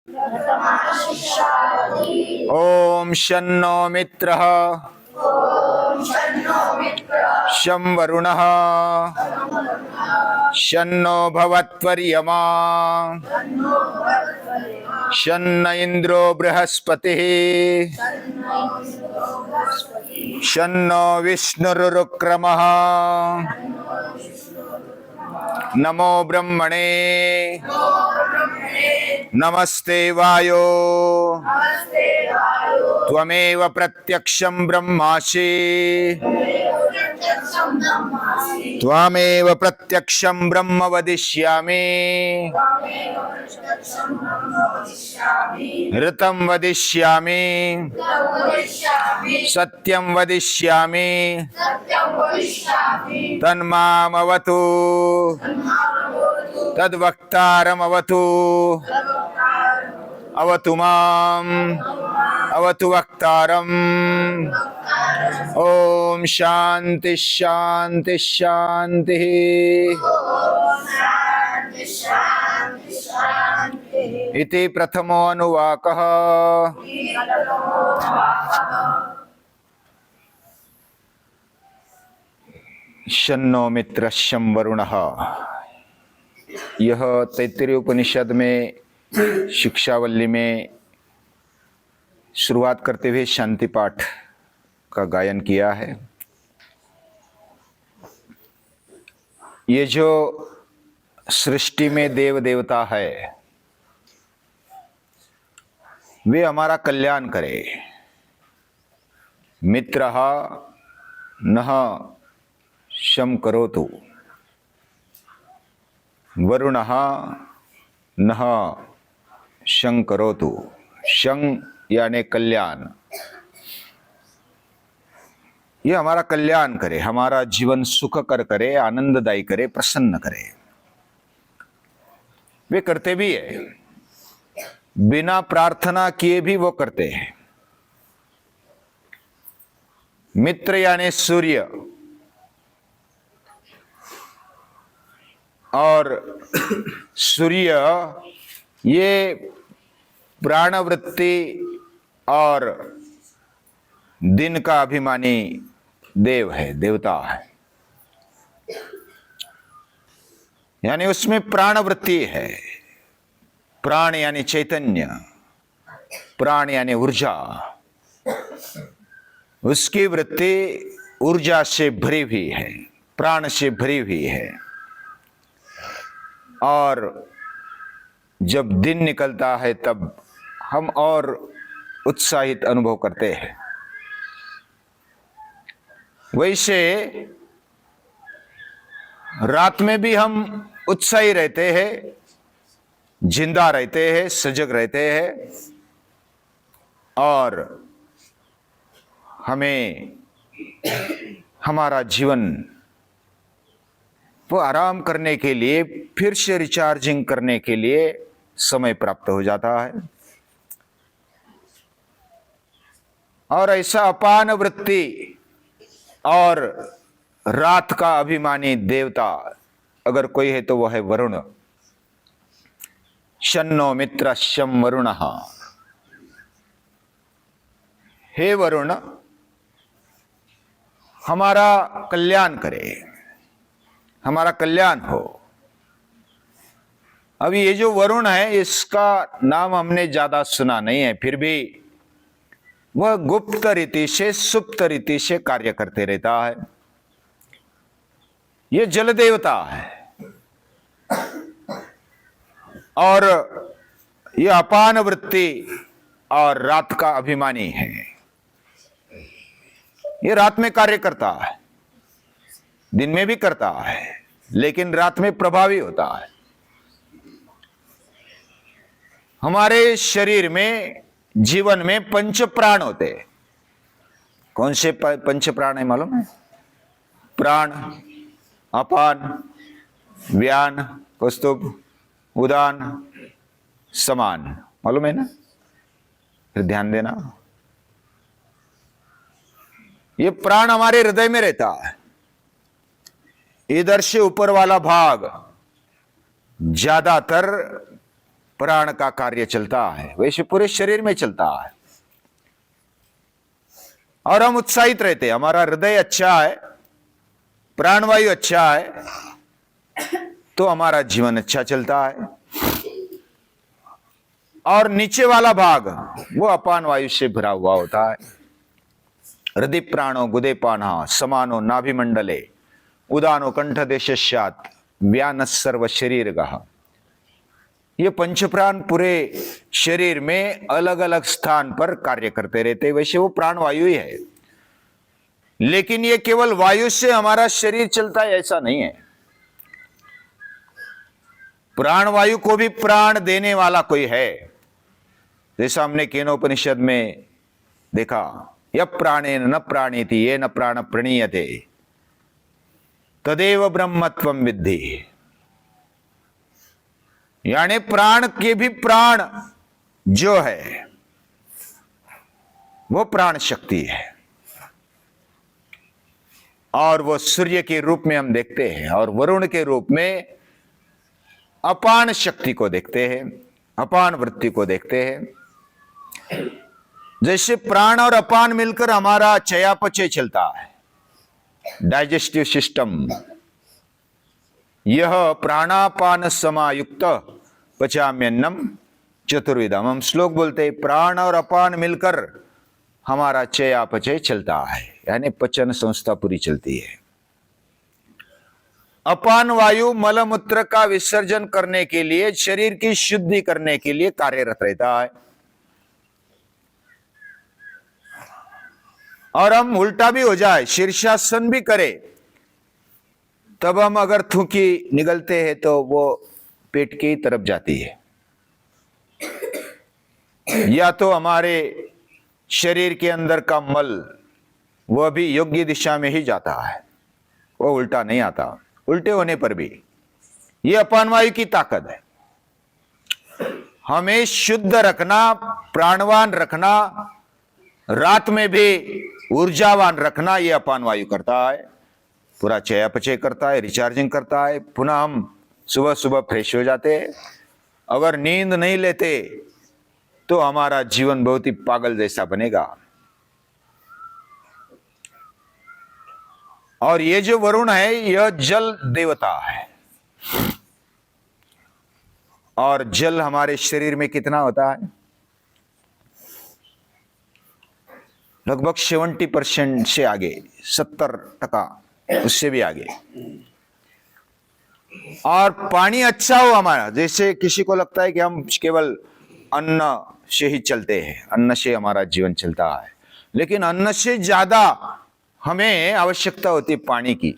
ओम शन्नो मित्रः शं वरुणः शन्नो भवत्वर्यमा शन्न इंद्रो बृहस्पतिः शन्नो विष्णुरुक्रमः नमो ब्रह्मणे नमस्ते वायो त्वमेव प्रत्यक्षं ब्रह्मासि त्वमेव प्रत्यक्षं ब्रह्म वदिष्यामि ऋतं वदिष्यामि सत्यं वदिष्यामि तन्मामवतु तद्वक्तारमवतु अवतु माम् अवतु वक्तारम्। ओम शांति शांति शांति। इति प्रथमो अनुवाकः। शन्नो मित्रः शं वरुणः। यह तैत्तिरीय उपनिषद में शिक्षावल्ली में शुरुआत करते हुए शांति पाठ का गायन किया है। ये जो सृष्टि में देव देवता है वे हमारा कल्याण करे। मित्रः नः शं करोतु वरुणः नः शं करोतु। शं यानी कल्याण। ये हमारा कल्याण करे, हमारा जीवन सुखकर करे, आनंददायी करे, प्रसन्न करे। वे करते भी है, बिना प्रार्थना किए भी वो करते हैं। मित्र यानी सूर्य और सूर्य ये प्राणवृत्ति और दिन का अभिमानी देव है, देवता है। यानी उसमें प्राणवृत्ति है। प्राण यानी चैतन्य, प्राण यानी ऊर्जा। उसकी वृत्ति ऊर्जा से भरी हुई है, प्राण से भरी हुई है। और जब दिन निकलता है तब हम और उत्साहित अनुभव करते हैं। वैसे रात में भी हम उत्साही रहते हैं, जिंदा रहते हैं, सजग रहते हैं और हमें हमारा जीवन वो आराम करने के लिए, फिर से रिचार्जिंग करने के लिए समय प्राप्त हो जाता है। और ऐसा अपान वृत्ति और रात का अभिमानी देवता अगर कोई है तो वह है वरुण। शन्नो मित्र शं वरुणः। हे वरुण, हमारा कल्याण करे, हमारा कल्याण हो। अभी ये जो वरुण है इसका नाम हमने ज्यादा सुना नहीं है, फिर भी वह गुप्त रीति से, सुप्त रीति से कार्य करते रहता है। ये जल देवता है और ये अपान वृत्ति और रात का अभिमानी है। ये रात में कार्य करता है, दिन में भी करता है, लेकिन रात में प्रभावी होता है। हमारे शरीर में, जीवन में पंच प्राण होते हैं। कौन से पंच प्राण है मालूम है? प्राण, अपान, व्यान, कौस्तुभ, उदान, समान। मालूम है ना? फिर ध्यान देना। ये प्राण हमारे हृदय में रहता है। इधर से ऊपर वाला भाग ज्यादातर प्राण का कार्य चलता है वैसे पूरे शरीर में चलता है। और हम उत्साहित रहते हैं, हमारा हृदय अच्छा है, प्राणवायु अच्छा है तो हमारा जीवन अच्छा चलता है। और नीचे वाला भाग वो अपान वायु से भरा हुआ होता है। हृदय प्राणो गुदेपाना समानो नाभिमंडले उदानो कंठ देशात व्यान सर्व शरीर गह। ये पंचप्राण पूरे शरीर में अलग अलग स्थान पर कार्य करते रहते, वैसे वो प्राण वायु ही है। लेकिन ये केवल वायु से हमारा शरीर चलता है ऐसा नहीं है। प्राण वायु को भी प्राण देने वाला कोई है। जैसा हमने केनोपनिषद में देखा, य प्राणेन न प्राणेति ये न प्राण प्रणीयते तदेव ब्रह्मत्वम विद्धि। यानी प्राण के भी प्राण जो है वो प्राण शक्ति है। और वो सूर्य के रूप में हम देखते हैं और वरुण के रूप में अपान शक्ति को देखते हैं, अपान वृत्ति को देखते हैं। जैसे प्राण और अपान मिलकर हमारा चयापचय चलता है, डाइजेस्टिव सिस्टम। यह प्राणापान समायुक्त पचाम्यन्नम चतुर्विधम। हम श्लोक बोलते हैं, प्राण और अपान मिलकर हमारा चयापचय चलता है, यानी पचन संस्था पूरी चलती है। अपान वायु मलमूत्र का विसर्जन करने के लिए, शरीर की शुद्धि करने के लिए कार्यरत रहता है। और हम उल्टा भी हो जाए, शीर्षासन भी करे, तब हम अगर थूकी निगलते हैं तो वो पेट की तरफ जाती है, या तो हमारे शरीर के अंदर का मल वह भी योग्य दिशा में ही जाता है, वो उल्टा नहीं आता। उल्टे होने पर भी ये अपान वायु की ताकत है। हमें शुद्ध रखना, प्राणवान रखना, रात में भी ऊर्जावान रखना, ये अपान वायु करता है। पूरा चयापचय करता है, रिचार्जिंग करता है। पुनः हम सुबह सुबह फ्रेश हो जाते हैं। अगर नींद नहीं लेते तो हमारा जीवन बहुत ही पागल जैसा बनेगा। और ये जो वरुण है यह जल देवता है। और जल हमारे शरीर में कितना होता है? लगभग 70% से आगे, 70%, उससे भी आगे। और पानी अच्छा हो हमारा, जैसे किसी को लगता है कि हम केवल अन्न से ही चलते हैं, अन्न से हमारा जीवन चलता है, लेकिन अन्न से ज्यादा हमें आवश्यकता होती है पानी की।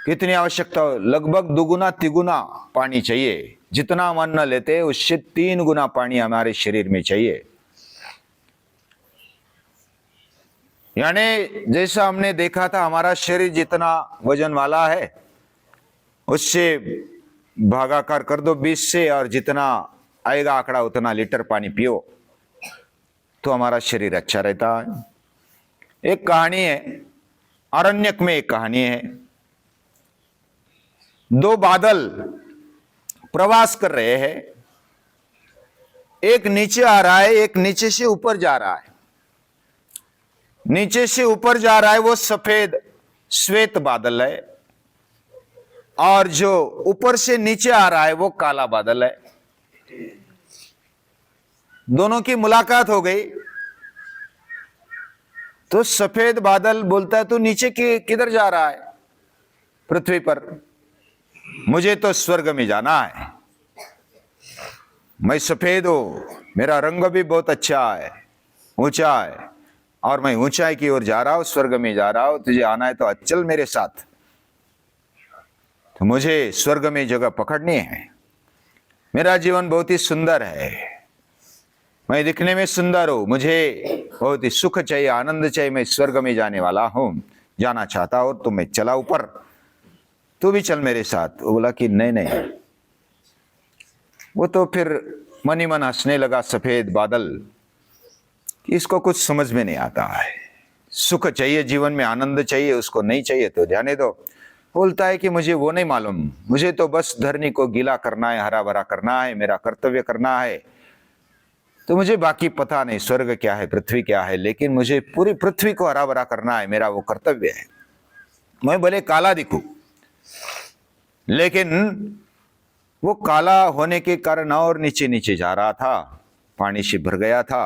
कितनी आवश्यकता हो? लगभग दुगुना तिगुना पानी चाहिए। जितना हम अन्न लेते हैं उससे 3 गुना पानी हमारे शरीर में चाहिए। यानी जैसा हमने देखा था, हमारा शरीर जितना वजन वाला है उससे भागाकार कर दो 20 से, और जितना आएगा आंकड़ा उतना लीटर पानी पियो तो हमारा शरीर अच्छा रहता है। एक कहानी है, अरण्यक में एक कहानी है। 2 बादल प्रवास कर रहे हैं। एक नीचे आ रहा है, एक नीचे से ऊपर जा रहा है। नीचे से ऊपर जा रहा है वो सफेद श्वेत बादल है, और जो ऊपर से नीचे आ रहा है वो काला बादल है। दोनों की मुलाकात हो गई तो सफेद बादल बोलता है, तू नीचे किधर जा रहा है? पृथ्वी पर। मुझे तो स्वर्ग में जाना है, मैं सफेद हूं, मेरा रंग भी बहुत अच्छा है, ऊंचा है, और मैं ऊंचाई की ओर जा रहा हूं, स्वर्ग में जा रहा हूं। तुझे आना है तो चल मेरे साथ। तो मुझे स्वर्ग में जगह पकड़नी है। मेरा जीवन बहुत ही सुंदर है, मैं दिखने में सुंदर हूं, मुझे बहुत ही सुख चाहिए, आनंद चाहिए, मैं स्वर्ग में जाने वाला हूं, जाना चाहता हूं। तो मैं चला ऊपर, तू भी चल मेरे साथ। वो बोला कि नहीं नहीं। वो तो फिर मन ही मन हंसने लगा सफेद बादल कि इसको कुछ समझ में नहीं आता है। सुख चाहिए जीवन में, आनंद चाहिए, उसको नहीं चाहिए तो जाने दो। बोलता है कि मुझे वो नहीं मालूम, मुझे तो बस धरनी को गीला करना है, हरा भरा करना है, मेरा कर्तव्य करना है, तो मुझे बाकी पता नहीं स्वर्ग क्या है, पृथ्वी क्या है, लेकिन मुझे पूरी पृथ्वी को हरा भरा करना है, मेरा वो कर्तव्य है। मैं भले काला दिखूं, लेकिन वो काला होने के कारण और नीचे नीचे जा रहा था, पानी से भर गया था,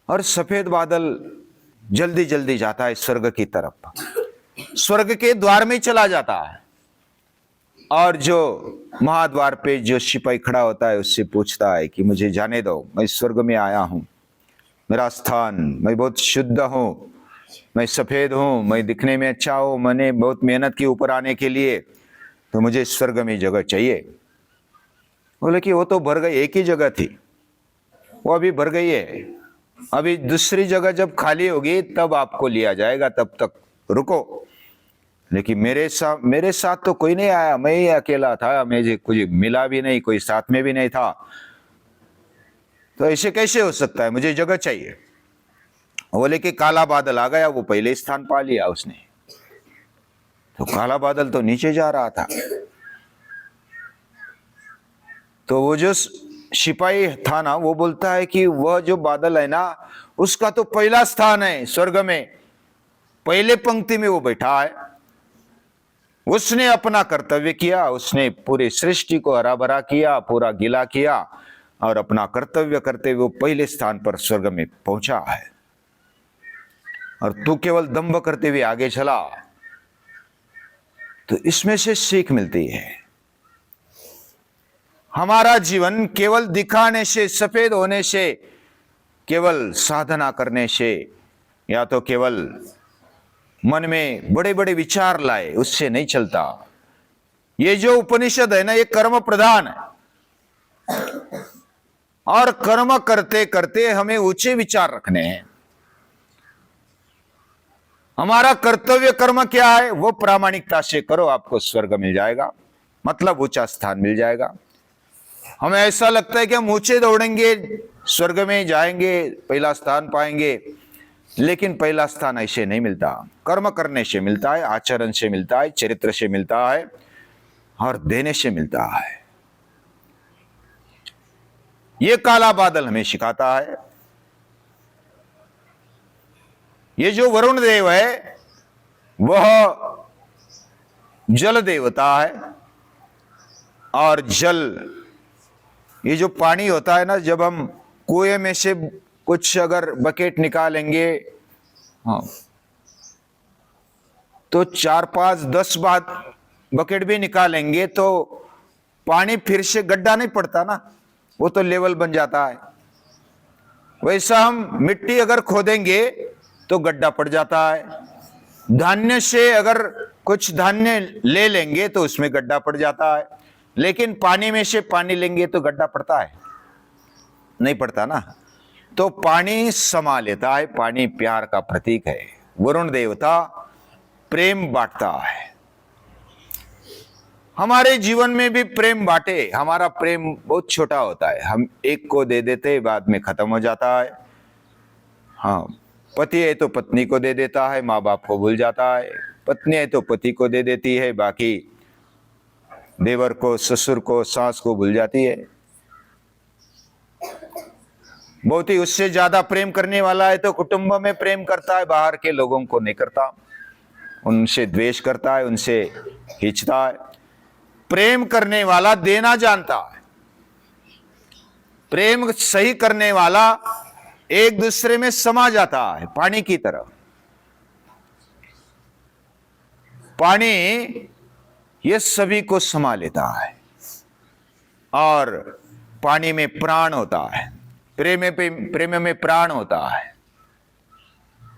और सफेद बादल जल्दी जल्दी जाता है स्वर्ग की तरफ, स्वर्ग के द्वार में चला जाता है। और जो महाद्वार पे जो सिपाही खड़ा होता है उससे पूछता है कि मुझे जाने दो, मैं स्वर्ग में आया हूं, मेरा स्थान, मैं बहुत शुद्ध हूं, मैं सफेद हूं, मैं दिखने में अच्छा हूं, मैंने बहुत मेहनत की ऊपर आने के लिए, तो मुझे स्वर्ग में जगह चाहिए। बोले कि वो तो भर गई, एक ही जगह थी, वो अभी भर गई है, अभी दूसरी जगह जब खाली होगी तब आपको लिया जाएगा, तब तक रुको। लेकिन मेरे साथ तो कोई नहीं आया, मैं ही अकेला था, मुझे कुछ मिला भी नहीं, कोई साथ में भी नहीं था, तो ऐसे कैसे हो सकता है, मुझे जगह चाहिए। बोले कि काला बादल आ गया, वो पहले स्थान पा लिया उसने, तो काला बादल तो नीचे जा रहा था, तो वो जो सिपाही था ना, वो बोलता है कि वह जो बादल है ना, उसका तो पहला स्थान है स्वर्ग में, पहले पंक्ति में वो बैठा है, उसने अपना कर्तव्य किया, उसने पूरी सृष्टि को हरा भरा किया, पूरा गीला किया, और अपना कर्तव्य करते हुए वो पहले स्थान पर स्वर्ग में पहुंचा है, और तू केवल दंभ करते हुए आगे चला। तो इसमें से सीख मिलती है, हमारा जीवन केवल दिखाने से, सफेद होने से, केवल साधना करने से, या तो केवल मन में बड़े बड़े विचार लाए, उससे नहीं चलता। ये जो उपनिषद है ना, ये कर्म प्रधान है, और कर्म करते करते हमें ऊंचे विचार रखने हैं। हमारा कर्तव्य कर्म क्या है, वो प्रामाणिकता से करो, आपको स्वर्ग मिल जाएगा, मतलब ऊंचा स्थान मिल जाएगा। हमें ऐसा लगता है कि हम ऊंचे दौड़ेंगे स्वर्ग में जाएंगे, पहला स्थान पाएंगे, लेकिन पहला स्थान ऐसे नहीं मिलता, कर्म करने से मिलता है, आचरण से मिलता है, चरित्र से मिलता है, और देने से मिलता है। ये काला बादल हमें सिखाता है। ये जो वरुण देव है वह जल देवता है, और जल, ये जो पानी होता है ना, जब हम कुएं में से कुछ अगर बकेट निकालेंगे, हाँ, तो 4, 5, 10 बार बकेट भी निकालेंगे तो पानी फिर से गड्ढा नहीं पड़ता ना, वो तो लेवल बन जाता है। वैसा हम मिट्टी अगर खोदेंगे तो गड्ढा पड़ जाता है। धान्य से अगर कुछ धान्य ले लेंगे तो उसमें गड्ढा पड़ जाता है, लेकिन पानी में से पानी लेंगे तो गड्ढा पड़ता है? नहीं पड़ता ना। तो पानी समा लेता है, पानी प्यार का प्रतीक है। वरुण देवता प्रेम बांटता है। हमारे जीवन में भी प्रेम बांटे। हमारा प्रेम बहुत छोटा होता है, हम एक को दे देते, बाद में खत्म हो जाता है। हाँ, पति है तो पत्नी को दे देता है, माँ बाप को भूल जाता है। पत्नी है तो पति को दे देती है, बाकी देवर को, ससुर को, सास को भूल जाती है। बहुत ही उससे ज्यादा प्रेम करने वाला है तो कुटुंब में प्रेम करता है, बाहर के लोगों को नहीं करता, उनसे द्वेष करता है, उनसे खींचता है। प्रेम करने वाला देना जानता है। प्रेम सही करने वाला एक दूसरे में समा जाता है, पानी की तरह। पानी ये सभी को समा लेता है और पानी में प्राण होता है, प्रेम में प्राण होता है।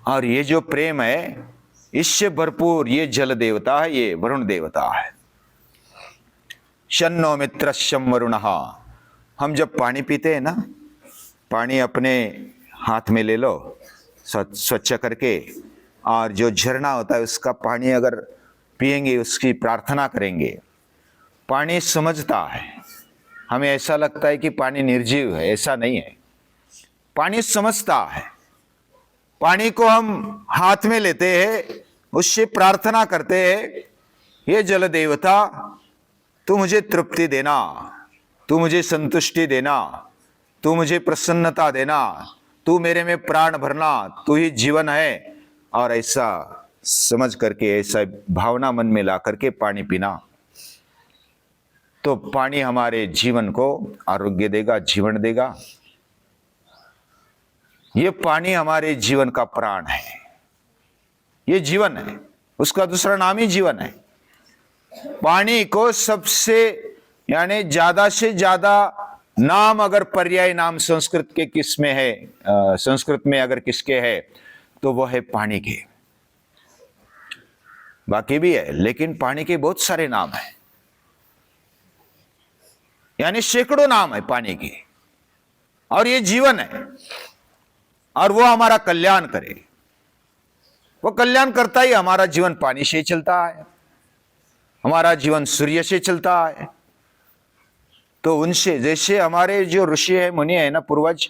और ये जो प्रेम है इससे भरपूर ये जल देवता है, ये वरुण देवता है। शन्नो मित्रस्यम वरुणः। हम जब पानी पीते हैं ना, पानी अपने हाथ में ले लो स्वच्छ करके, और जो झरना होता है उसका पानी अगर पिएंगे, उसकी प्रार्थना करेंगे, पानी समझता है। हमें ऐसा लगता है कि पानी निर्जीव है, ऐसा नहीं है। पानी समझता है। पानी को हम हाथ में लेते हैं, उससे प्रार्थना करते हैं, हे जल देवता, तू मुझे तृप्ति देना, तू मुझे संतुष्टि देना, तू मुझे प्रसन्नता देना, तू मेरे में प्राण भरना, तू ही जीवन है। और ऐसा समझ करके, ऐसा भावना मन में ला करके पानी पीना, तो पानी हमारे जीवन को आरोग्य देगा, जीवन देगा। ये पानी हमारे जीवन का प्राण है, ये जीवन है, उसका दूसरा नाम ही जीवन है। पानी को सबसे यानी ज्यादा से ज्यादा नाम अगर पर्याय नाम संस्कृत के किस में है, संस्कृत में अगर किसके है तो वो है पानी के। बाकी भी है, लेकिन पानी के बहुत सारे नाम हैं, यानी सैकड़ों नाम है पानी के। और ये जीवन है, और वो हमारा कल्याण करे, वो कल्याण करता ही। हमारा जीवन पानी से चलता है, हमारा जीवन सूर्य से चलता है। तो उनसे, जैसे हमारे जो ऋषि है, मुनि है ना, पूर्वज,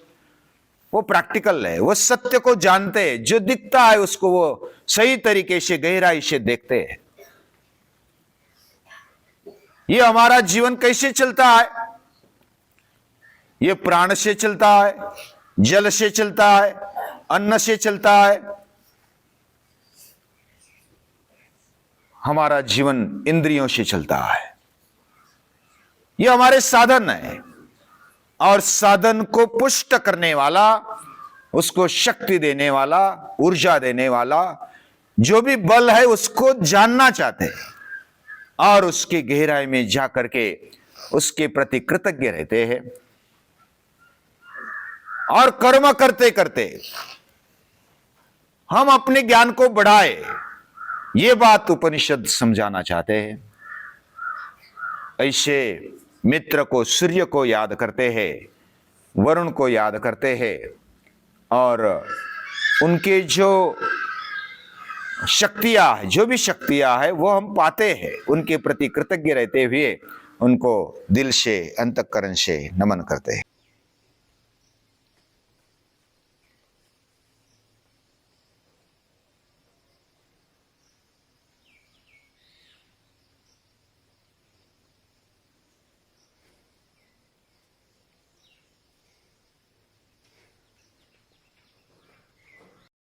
वो प्रैक्टिकल है, वो सत्य को जानते हैं, जो दिखता है उसको वो सही तरीके से गहराई से देखते हैं। ये हमारा जीवन कैसे चलता है? ये प्राण से चलता है, जल से चलता है, अन्न से चलता है। हमारा जीवन इंद्रियों से चलता है। ये हमारे साधन है, और साधन को पुष्ट करने वाला, उसको शक्ति देने वाला, ऊर्जा देने वाला जो भी बल है, उसको जानना चाहते हैं और उसकी गहराई में जा करके उसके प्रति कृतज्ञ रहते हैं। और कर्म करते करते हम अपने ज्ञान को बढ़ाए, ये बात उपनिषद समझाना चाहते हैं। ऐसे मित्र को, सूर्य को याद करते हैं, वरुण को याद करते हैं, और उनके जो शक्तियां है, जो भी शक्तियां है, वो हम पाते हैं। उनके प्रति कृतज्ञ रहते हुए उनको दिल से, अंतःकरण से नमन करते हैं।